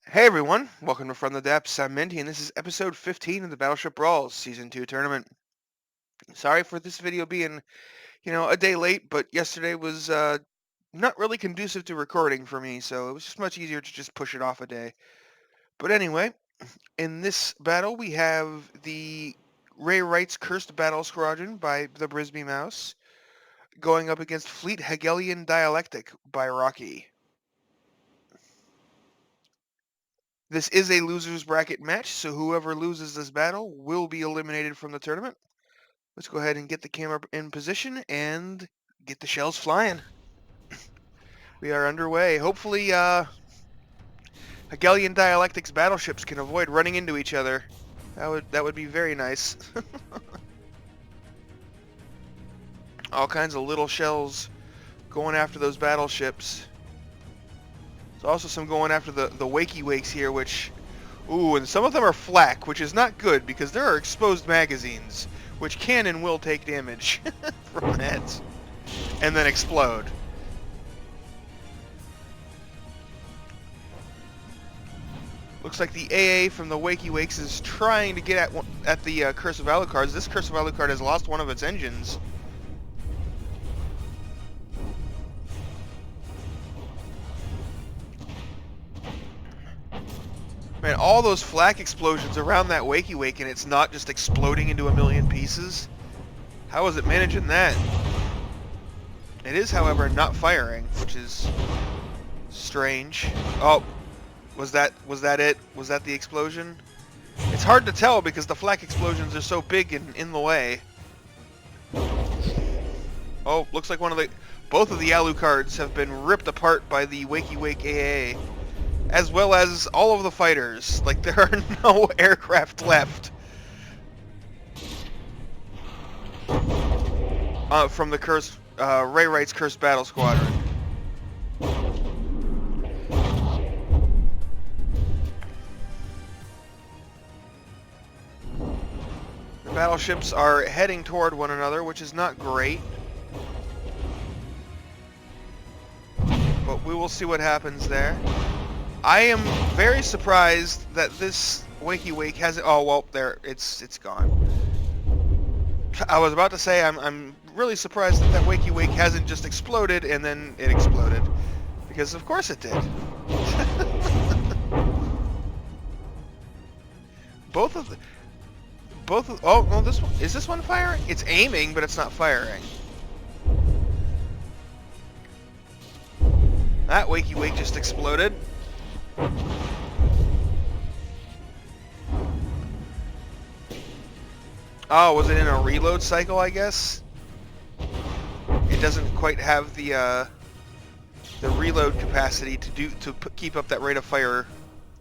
Hey everyone, welcome to From the Depths. I'm Minty, and this is episode 15 of the Battleship Brawls Season 2 tournament. Sorry for this video being, a day late, but yesterday was not really conducive to recording for me, so it was just much easier to just push it off a day. But anyway, in this battle we have the Ryghts Cursed Battle Squadron by the Brisby Mouse going up against Fleet Hagelian Dialectic by Rocky. This is a loser's bracket match, so whoever loses this battle will be eliminated from the tournament. Let's go ahead and get the camera in position and get the shells flying. We are underway. Hopefully, Hagelian Dialectic's battleships can avoid running into each other. That would be very nice. All kinds of little shells going after those battleships. There's also some going after the wakey wakes here, which, and some of them are flak, which is not good because there are exposed magazines, which can and will take damage from that and then explode. Looks like the AA from the Wakey Wakes is trying to get at the Curse of Alucard. This Curse of Alucard has lost one of its engines. Man, all those flak explosions around that Wakey Wake, and it's not just exploding into a million pieces. How is it managing that? It is, however, not firing, which is strange. Oh, was that it? Was that the explosion? It's hard to tell because the flak explosions are so big and in the way. Oh, looks like both of the Alucards have been ripped apart by the Wakey Wake AA, as well as all of the fighters. Like, there are no aircraft left from the Ryghts Cursed Battle Squadron. The battleships are heading toward one another, which is not great. But we will see what happens there. I am very surprised that this Wakey Wake hasn't... Oh, well, there, it's gone. I was about to say I'm really surprised that Wakey Wake hasn't just exploded and then it exploded. Because of course it did. Oh, no, is this one firing? It's aiming, but it's not firing. That Wakey Wake just exploded. Oh, was it in a reload cycle, I guess? It doesn't quite have the reload capacity to keep up that rate of fire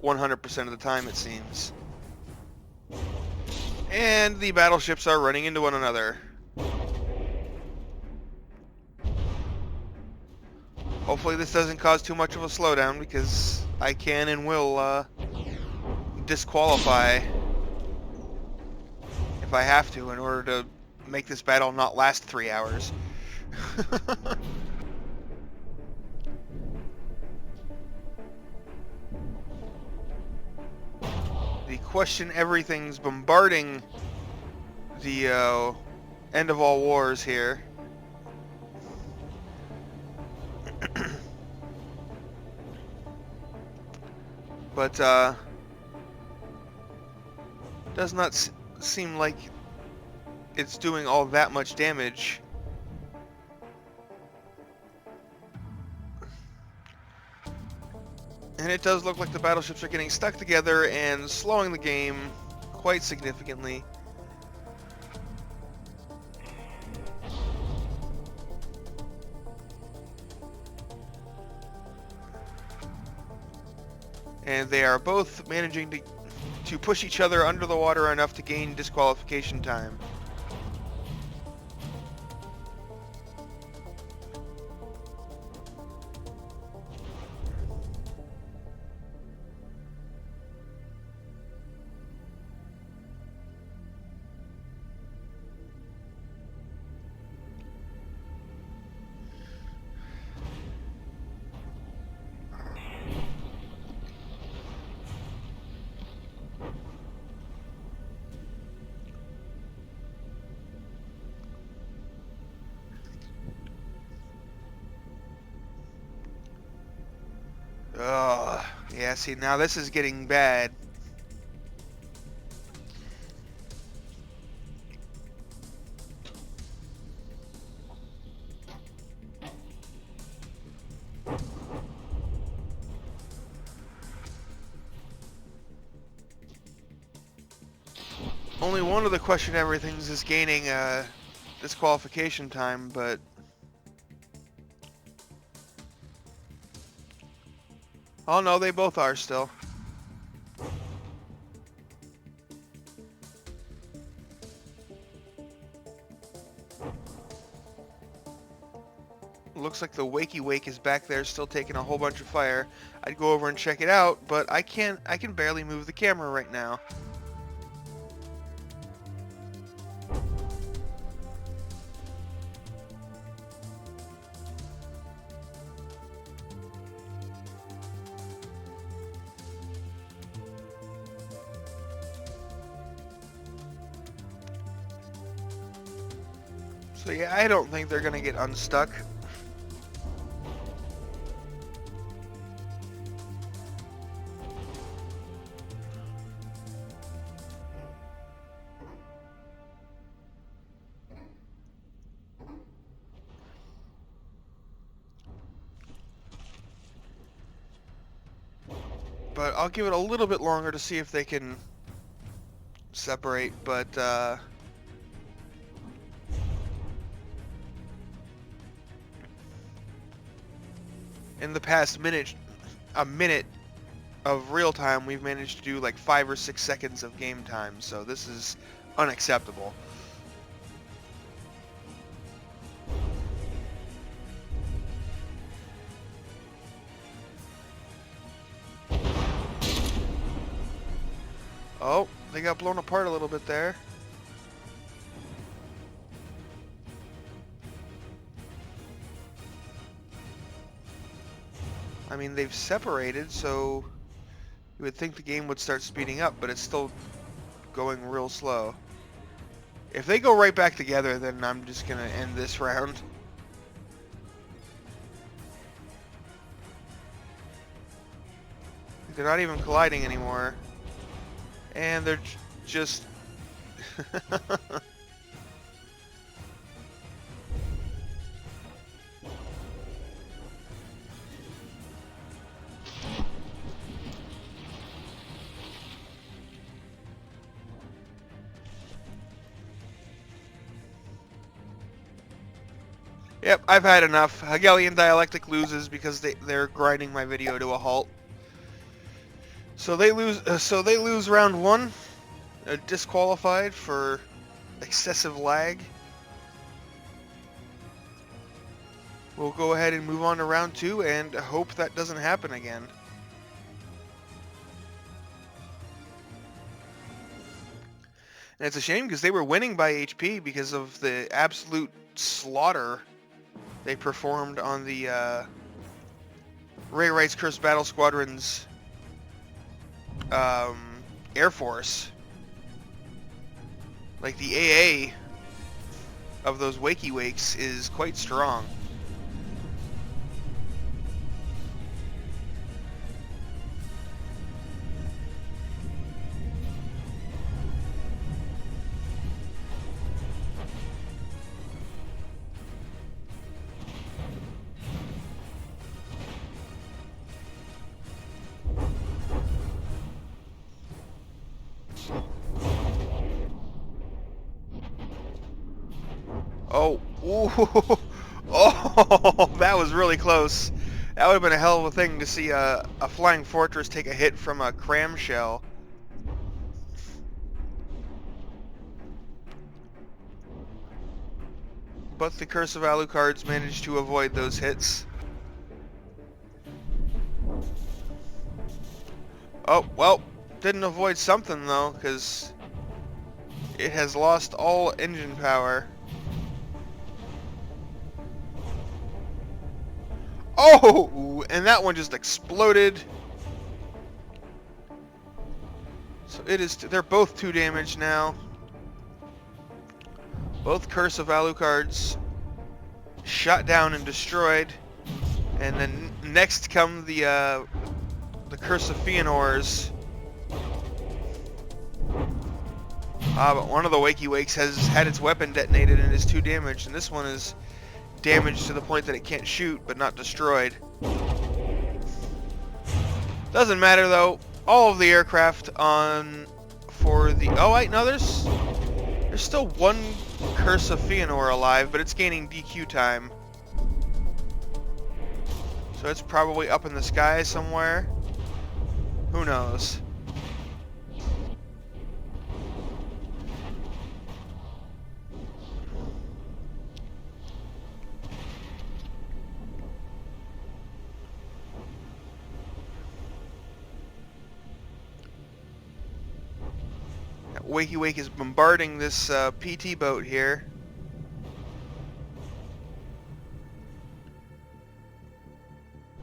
100% of the time, it seems. And the battleships are running into one another. Hopefully this doesn't cause too much of a slowdown, because I can and will disqualify if I have to in order to make this battle not last 3 hours. The question everything's bombarding the end of all wars here. But does not seem like it's doing all that much damage. And it does look like the battleships are getting stuck together and slowing the game quite significantly. And they are both managing to push each other under the water enough to gain disqualification time. Yeah, see, now this is getting bad. Only one of the question everythings is gaining disqualification time, but oh no, they both are still. Looks like the Wakey Wake is back there still taking a whole bunch of fire. I'd go over and check it out, but I can barely move the camera right now. So yeah, I don't think they're gonna get unstuck. But I'll give it a little bit longer to see if they can separate, but in the past minute of real time, we've managed to do like 5 or 6 seconds of game time, so this is unacceptable. Oh, they got blown apart a little bit there. I mean, they've separated, so you would think the game would start speeding up, but it's still going real slow. If they go right back together, then I'm just going to end this round. They're not even colliding anymore. And they're just... Yep, I've had enough. Hagelian Dialectic loses because they're grinding my video to a halt. So they lose round 1, disqualified for excessive lag. We'll go ahead and move on to round 2 and hope that doesn't happen again. And it's a shame because they were winning by HP because of the absolute slaughter they performed on the Ryghts Cursed Battle Squadron's Air Force. Like, the AA of those Wakey Wakes is quite strong. Oh, ooh, oh, that was really close. That would have been a hell of a thing to see a flying fortress take a hit from a cram shell. But the Curse of Alucards managed to avoid those hits. Oh, well, didn't avoid something though, because it has lost all engine power. Oh, and that one just exploded. So it is. They're both 2 damage now. Both Curse of Alucards shot down and destroyed. And then next come the the Curse of Fëanors. But one of the Wakey Wakes has had its weapon detonated and is 2 damaged, and this one is damaged to the point that it can't shoot, but not destroyed. Doesn't matter though. All of the aircraft on for the... Oh wait, no, there's still one Curse of Fëanor alive, but it's gaining DQ time. So it's probably up in the sky somewhere. Who knows? Wakey Wake is bombarding this PT boat here.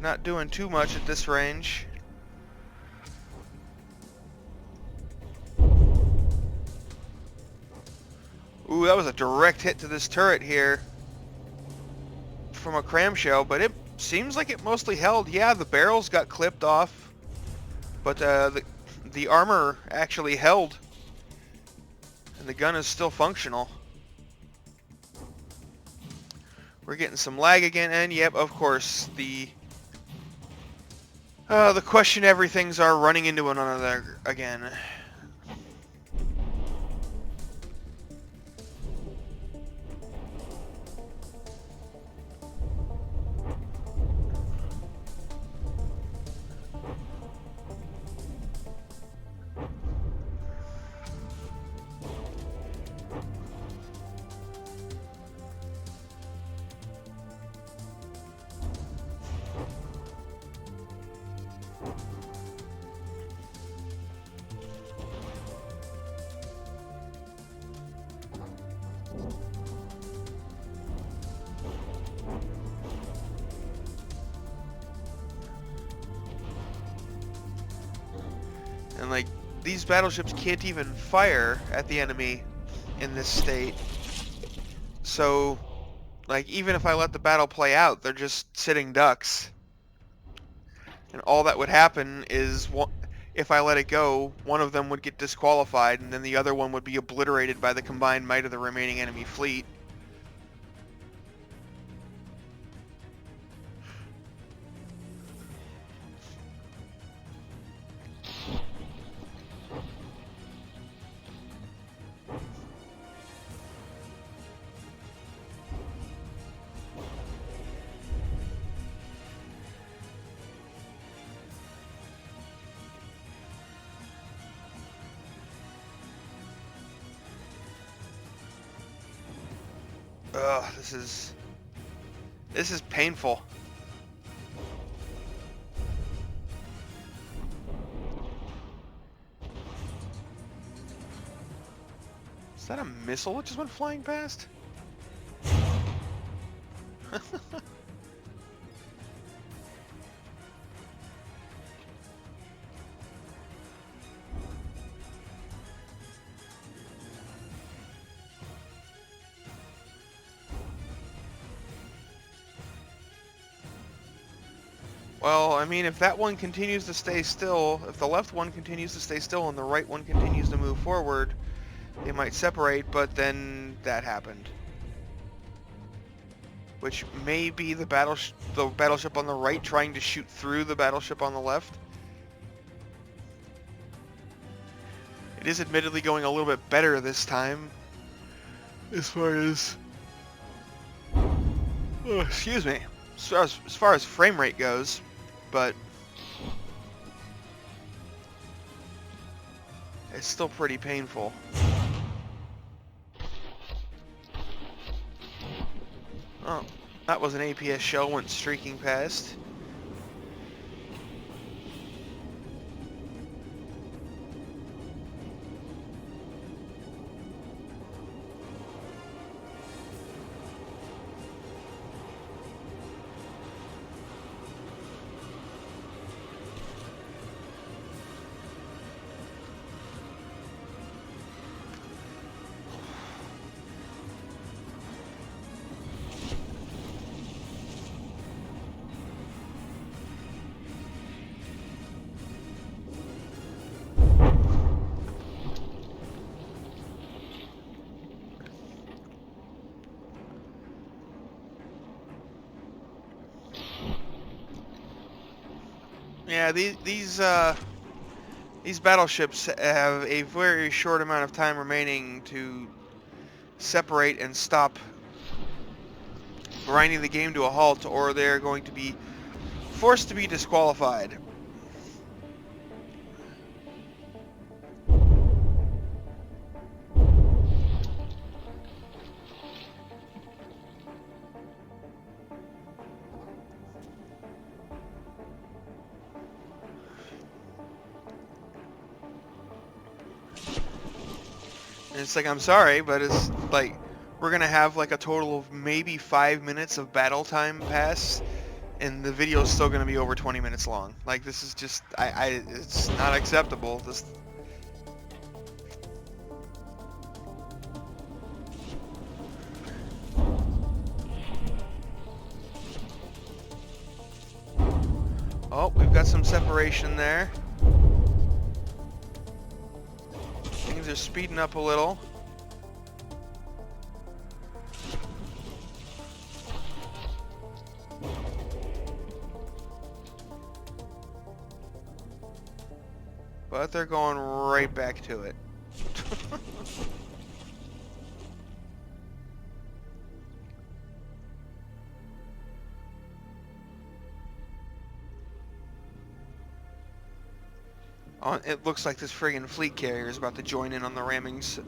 Not doing too much at this range. Ooh, that was a direct hit to this turret here from a cramshell, but it seems like it mostly held. Yeah, the barrels got clipped off, but the armor actually held. And the gun is still functional. We're getting some lag again, and yep, of course, the question everything's are running into one another again. And like, these battleships can't even fire at the enemy in this state. So, like, even if I let the battle play out, they're just sitting ducks. And all that would happen is, if I let it go, one of them would get disqualified, and then the other one would be obliterated by the combined might of the remaining enemy fleet. Ugh, this is painful. Is that a missile that just went flying past? Well, I mean, if that one continues to stay still, if the left one continues to stay still and the right one continues to move forward, they might separate, but then that happened. Which may be the battleship on the right trying to shoot through the battleship on the left. It is admittedly going a little bit better this time, as far as... Oh, excuse me. As far as frame rate goes, but it's still pretty painful. Oh, that was an APS shell went streaking past. Yeah, these battleships have a very short amount of time remaining to separate and stop grinding the game to a halt, or they're going to be forced to be disqualified. And it's like, I'm sorry, but it's like we're gonna have like a total of maybe 5 minutes of battle time pass, and the video is still gonna be over 20 minutes long. Like, this is just, it's not acceptable. This. Oh, we've got some separation there. Things are speeding up a little. But they're going right back to it. It looks like this friggin' fleet carrier is about to join in on the rammings.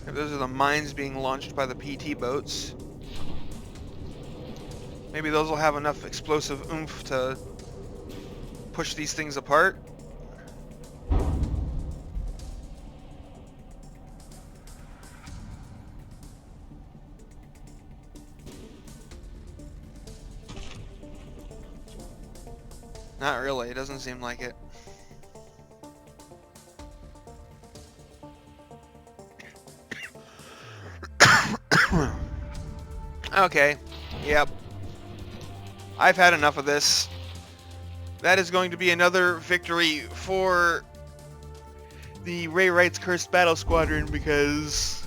Those are the mines being launched by the PT boats. Maybe those will have enough explosive oomph to push these things apart. Not really, it doesn't seem like it. Okay, yep. I've had enough of this. That is going to be another victory for the Ryghts Cursed Battle Squadron, because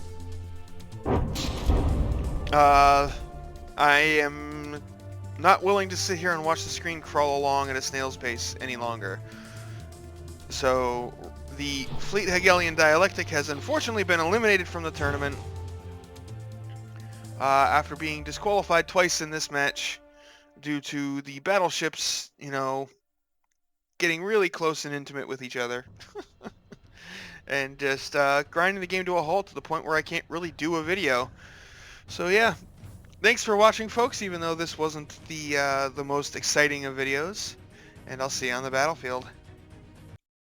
I am not willing to sit here and watch the screen crawl along at a snail's pace any longer. So the Fleet Hagelian Dialectic has unfortunately been eliminated from the tournament after being disqualified twice in this match due to the battleships, you know, getting really close and intimate with each other. And just grinding the game to a halt to the point where I can't really do a video. So yeah, thanks for watching, folks, even though this wasn't the most exciting of videos, and I'll see you on the battlefield.